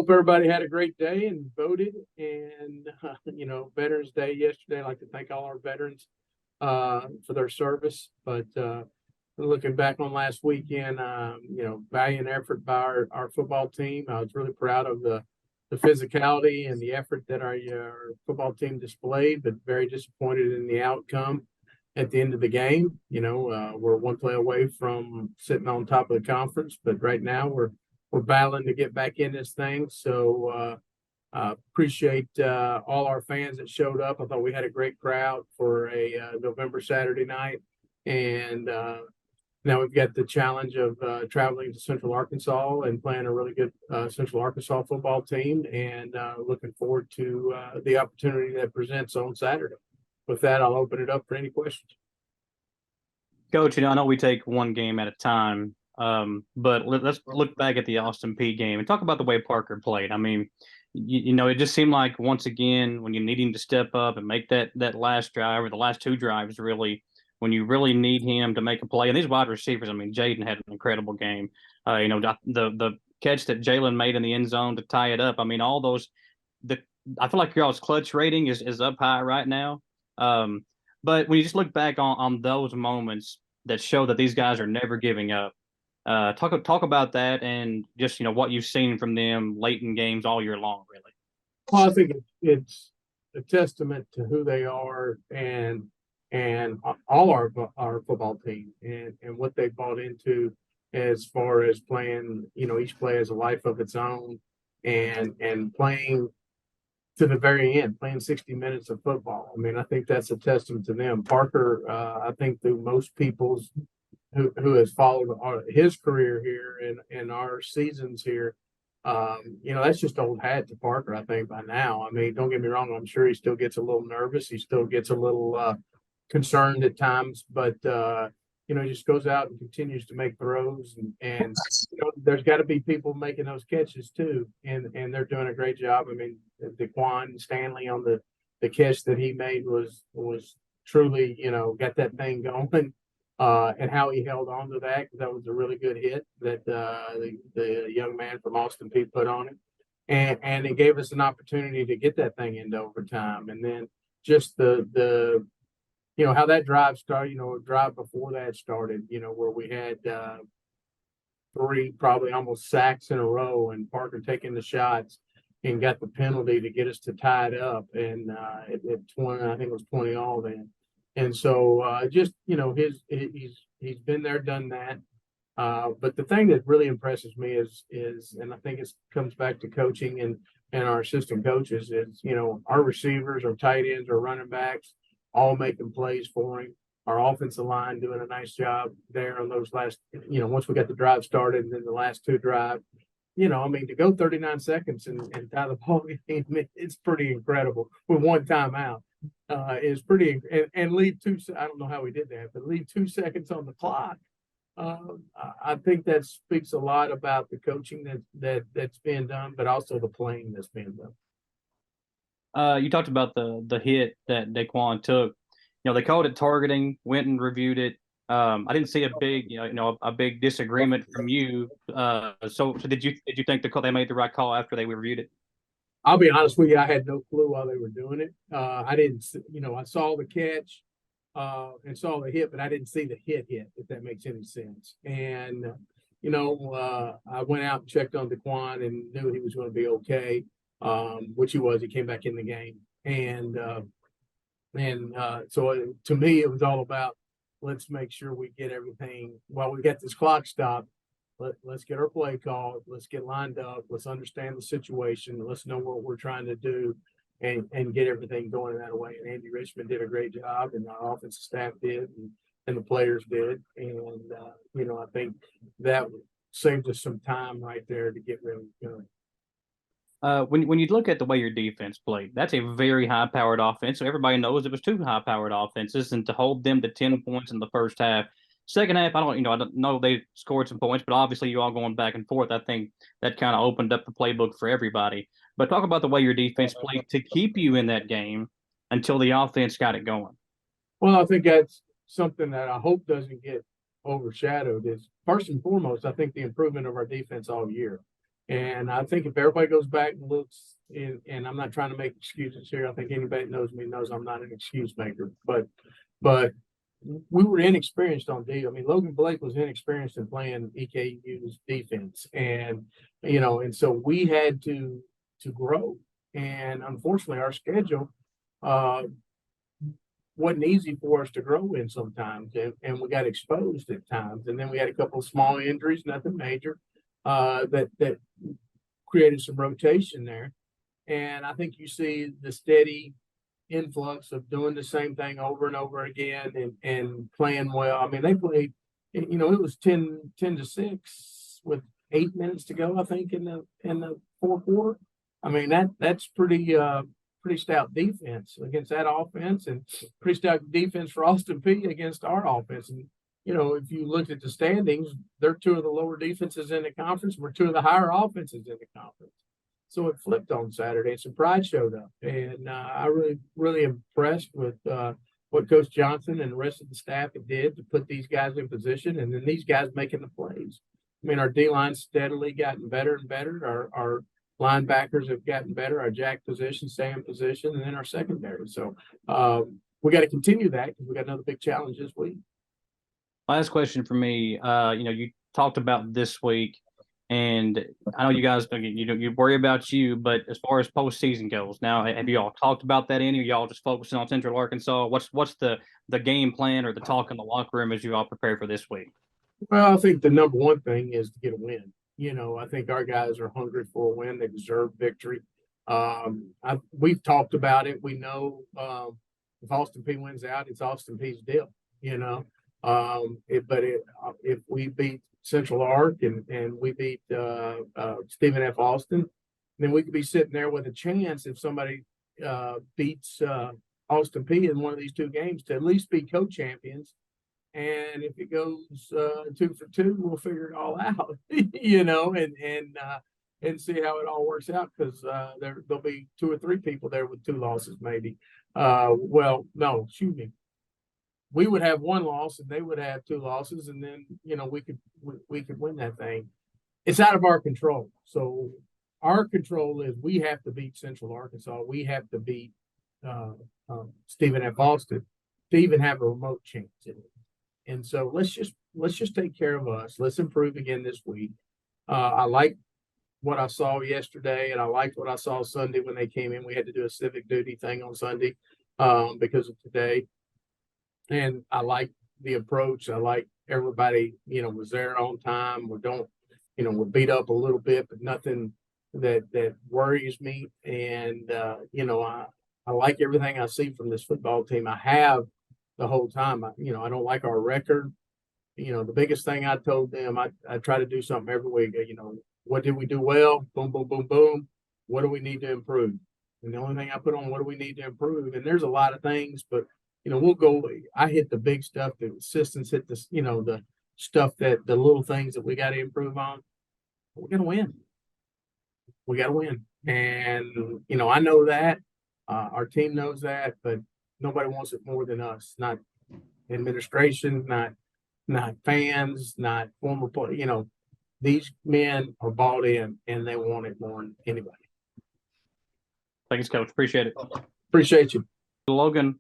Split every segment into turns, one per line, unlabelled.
Hope everybody had a great day and voted. And Veterans Day yesterday. I'd like to thank all our veterans for their service. But looking back on last weekend, valiant effort by our football team. I was really proud of the physicality and the effort that our football team displayed, but very disappointed in the outcome at the end of the game. We're one play away from sitting on top of the conference, but right now we're battling to get back in this thing. So appreciate all our fans that showed up. I thought we had a great crowd for a November Saturday night, and now we've got the challenge of traveling to Central Arkansas and playing a really good Central Arkansas football team, and looking forward to the opportunity that presents on Saturday. With that, I'll open it up for any questions.
Coach, I know we take one game at a time, but let's look back at the Austin Peay game and talk about the way Parker played. I mean, it just seemed like once again when you need him to step up and make that last drive or the last two drives, really, when you really need him to make a play. And these wide receivers, I mean, Jaden had an incredible game. The catch that Jalen made in the end zone to tie it up. I mean, all those. I feel like y'all's clutch rating is up high right now. But when you just look back on those moments that show that these guys are never giving up, talk about that and just what you've seen from them late in games all year long, really.
Well, I think it's a testament to who they are and all our football team and what they bought into as far as playing. Each play has a life of its own, and playing to the very end, playing 60 minutes of football. I mean, I think that's a testament to them. Parker, I think through most people's who has followed his career here and our seasons here, that's just old hat to Parker, I think, by now. I mean, don't get me wrong, I'm sure he still gets a little nervous. He still gets a little concerned at times, but he just goes out and continues to make throws, and there's got to be people making those catches too, and they're doing a great job. I mean, Daquan Stanley on the catch that he made was truly, got that thing going, and how he held on to that was a really good hit that the young man from Austin Peay put on it, and it gave us an opportunity to get that thing into overtime, and then just the how that drive started, a drive before that started, where we had three probably almost sacks in a row, and Parker taking the shots and got the penalty to get us to tie it up. And at 20, I think it was 20 all then. And so just, he's been there, done that. But the thing that really impresses me is, and I think it comes back to coaching and our assistant coaches is, our receivers, our tight ends, our running backs, all making plays for him. Our offensive line doing a nice job there on those last, once we got the drive started and then the last two drive, to go 39 seconds and tie the ball game, it's pretty incredible with one timeout. Is pretty, and leave two, I don't know how we did that, but leave 2 seconds on the clock. I think that speaks a lot about the coaching that's being done, but also the playing that's being done.
You talked about the hit that Daquan took. They called it targeting, went and reviewed it. I didn't see a big, a big disagreement from you. So did you think they made the right call after they reviewed it?
I'll be honest with you, I had no clue while they were doing it. I didn't, I saw the catch and saw the hit, but I didn't see the hit, if that makes any sense. And I went out and checked on Daquan and knew he was going to be okay. Which he was. He came back in the game, and so to me, it was all about let's make sure we get everything while we got this clock stopped. Let's get our play called. Let's get lined up. Let's understand the situation. Let's know what we're trying to do, and get everything going that way. And Andy Richmond did a great job, and our offensive staff did, and the players did, and I think that saved us some time right there to get really going.
When you look at the way your defense played, that's a very high-powered offense. So everybody knows it was two high-powered offenses, and to hold them to 10 points in the first half. Second half, I don't know they scored some points, but obviously you all going back and forth. I think that kind of opened up the playbook for everybody. But talk about the way your defense played to keep you in that game until the offense got it going.
Well, I think that's something that I hope doesn't get overshadowed. Is first and foremost, I think the improvement of our defense all year. And I think if everybody goes back and looks, and I'm not trying to make excuses here. I think anybody that knows me knows I'm not an excuse maker, but we were inexperienced on D. I mean, Logan Blake was inexperienced in playing EKU's defense, and and so we had to grow. And unfortunately, our schedule wasn't easy for us to grow in sometimes, and we got exposed at times. And then we had a couple of small injuries, nothing major, that created some rotation there. And I think you see the steady influx of doing the same thing over and over again and playing well. I mean, they played, it was 10-6 with 8 minutes to go, I think, in the fourth quarter. I mean, that's pretty stout defense against that offense, and pretty stout defense for Austin Peay against our offense. And if you looked at the standings, they're 2 of the lower defenses in the conference. We're 2 of the higher offenses in the conference. So it flipped on Saturday, and some pride showed up. And I really impressed with what Coach Johnson and the rest of the staff did to put these guys in position, and then these guys making the plays. I mean, our D-line's steadily gotten better and better. Our linebackers have gotten better. Our jack position, stay in position, and then our secondary. So we got to continue that because we got another big challenge this week.
Last question for me. You talked about this week, and I know you guys, you worry about you, but as far as postseason goes, now have you all talked about that any? Or y'all just focusing on Central Arkansas? What's the game plan or the talk in the locker room as you all prepare for this week?
Well, I think the number one thing is to get a win. I think our guys are hungry for a win. They deserve victory. We've talked about it. We know if Austin Peay wins out, it's Austin Peay's deal. If we beat Central Ark and we beat Stephen F. Austin, then we could be sitting there with a chance if somebody beats Austin Peay in one of these 2 games to at least be co-champions. And if it goes 2 for 2, we'll figure it all out, and see how it all works out, because there'll be 2 or 3 people there with 2 losses, maybe. Well, no, excuse me. We would have 1 loss and they would have 2 losses, and then we could win that thing. It's out of our control. So our control is we have to beat Central Arkansas. We have to beat Stephen F. Austin to even have a remote chance in it. And so let's just take care of us. Let's improve again this week. I like what I saw yesterday, and I liked what I saw Sunday when they came in. We had to do a civic duty thing on Sunday because of today. And I like the approach. I like everybody, was there on time. We're beat up a little bit, but nothing that worries me. And, I like everything I see from this football team. I have the whole time. I don't like our record. The biggest thing I told them, I try to do something every week. What did we do well? Boom, boom, boom, boom. What do we need to improve? And the only thing I put on, what do we need to improve? And there's a lot of things, but we'll go. I hit the big stuff. The assistants hit the, the stuff that the little things that we got to improve on. We're gonna win. We got to win, and I know that. Our team knows that, but nobody wants it more than us. Not administration, not fans, not former players. These men are bought in, and they want it more than anybody.
Thanks, Coach. Appreciate it.
Appreciate you,
Logan.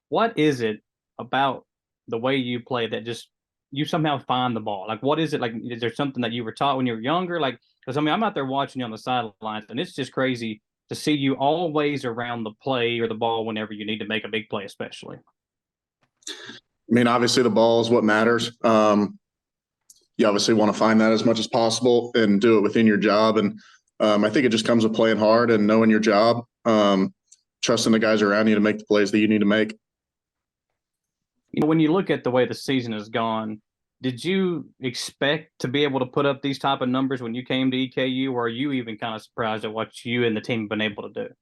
What is it about the way you play that just you somehow find the ball? Like, what is it? Like, is there something that you were taught when you were younger? Like, because I'm out there watching you on the sidelines, and it's just crazy to see you always around the play or the ball whenever you need to make a big play, especially.
I mean, obviously the ball is what matters. You obviously want to find that as much as possible and do it within your job. And I think it just comes with playing hard and knowing your job, trusting the guys around you to make the plays that you need to make.
When you look at the way the season has gone, did you expect to be able to put up these type of numbers when you came to EKU, or are you even kind of surprised at what you and the team have been able to do?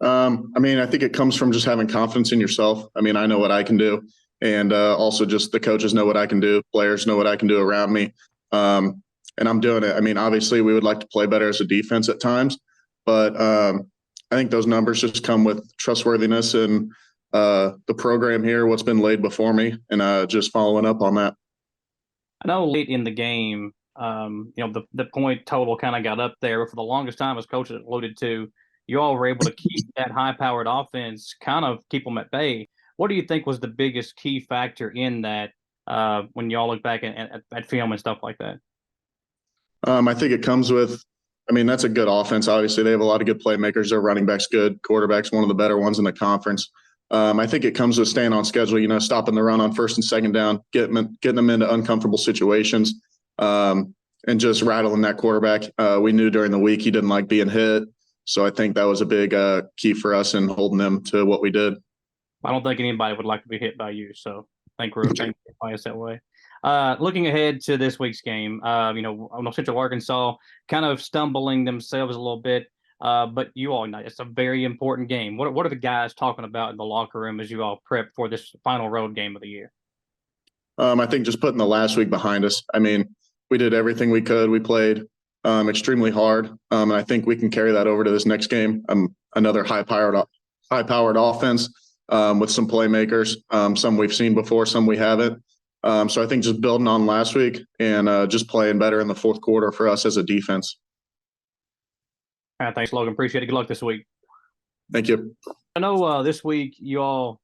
I mean, I think it comes from just having confidence in yourself. I mean, I know what I can do, and also just the coaches know what I can do. Players know what I can do around me, and I'm doing it. I mean, obviously we would like to play better as a defense at times, but I think those numbers just come with trustworthiness and the program here, what's been laid before me, and just following up on that.
I know late in the game, The point total kind of got up there, but for the longest time, as coach alluded to, you all were able to keep that high-powered offense, kind of keep them at bay. What do you think was the biggest key factor in that when y'all look back at film and stuff like that?
I think it comes with, I mean, that's a good offense. Obviously, they have a lot of good playmakers. Their running back's good. Quarterback's one of the better ones in the conference. I think it comes with staying on schedule, stopping the run on first and second down, getting them into uncomfortable situations, and just rattling that quarterback. We knew during the week he didn't like being hit. So I think that was a big key for us in holding them to what we did.
I don't think anybody would like to be hit by you. So I think we're biased that way. Looking ahead to this week's game, Central Arkansas kind of stumbling themselves a little bit, but you all know it's a very important game. What are the guys talking about in the locker room as you all prep for this final road game of the year?
I think just putting the last week behind us. I mean, we did everything we could. We played extremely hard, and I think we can carry that over to this next game. Another high-powered offense with some playmakers. Some we've seen before, some we haven't. So I think just building on last week and just playing better in the fourth quarter for us as a defense.
All right, thanks, Logan. Appreciate it. Good luck this week.
Thank you.
I know this week you all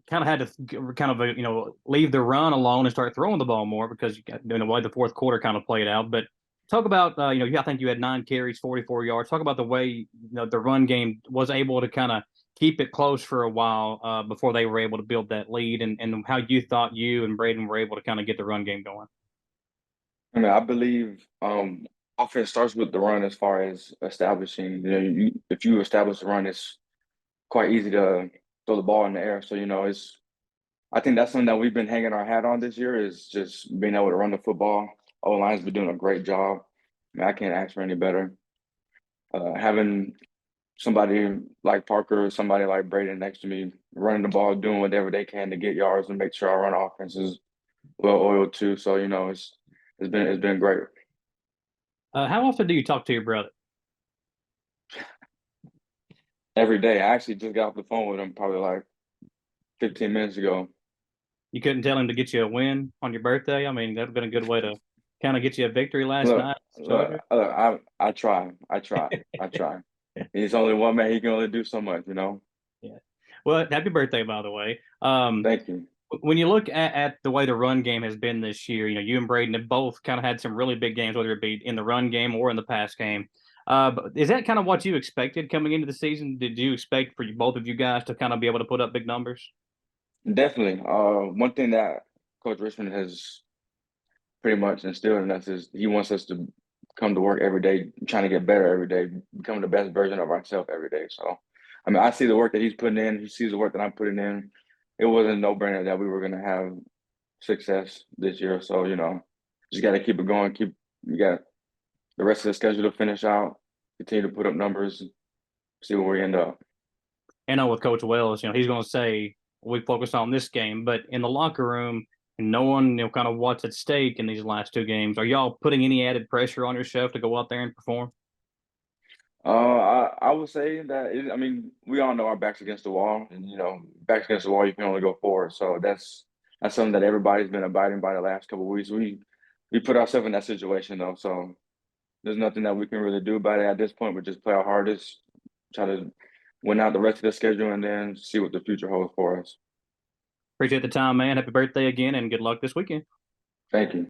kind of had to leave the run alone and start throwing the ball more because you got the way the fourth quarter kind of played out. But talk about I think you had 9 carries, 44 yards. Talk about the way the run game was able to kind of keep it close for a while before they were able to build that lead, and how you thought you and Braden were able to kind of get the run game going.
I mean, I believe offense starts with the run as far as establishing. If you establish the run, it's quite easy to throw the ball in the air. So I think that's something that we've been hanging our hat on this year is just being able to run the football. O-line's been doing a great job. I mean, I can't ask for any better. Having somebody like Parker or somebody like Braden next to me running the ball, doing whatever they can to get yards and make sure our run offense is well oiled too. So it's been great.
How often do you talk to your brother?
Every day. I actually just got off the phone with him probably like 15 minutes ago.
You couldn't tell him to get you a win on your birthday? I mean, that would have been a good way to kind of get you a victory last night.
I try. He's only one man. He can only do so much, Yeah.
Well, happy birthday, by the way.
Thank you.
When you look at the way the run game has been this year, you and Braden have both kind of had some really big games, whether it be in the run game or in the pass game. But is that kind of what you expected coming into the season? Did you expect for both of you guys to kind of be able to put up big numbers?
Definitely. One thing that Coach Richmond has pretty much instilled in us is he wants us to come to work every day, trying to get better every day, become the best version of ourselves every day. So, I mean, I see the work that he's putting in. He sees the work that I'm putting in. It wasn't a no-brainer that we were going to have success this year. So, just got to keep it going. You got the rest of the schedule to finish out, continue to put up numbers, see where we end up.
I know with Coach Wells, he's going to say we focus on this game, but in the locker room, knowing kind of what's at stake in these last 2 games, are y'all putting any added pressure on yourself to go out there and perform?
I would say that we all know our backs against the wall, and backs against the wall, you can only go forward. So that's something that everybody's been abiding by the last couple of weeks. We put ourselves in that situation though, so there's nothing that we can really do about it at this point. We just play our hardest, try to win out the rest of the schedule, and then see what the future holds for us.
Appreciate the time, man. Happy birthday again, and good luck this weekend.
Thank you.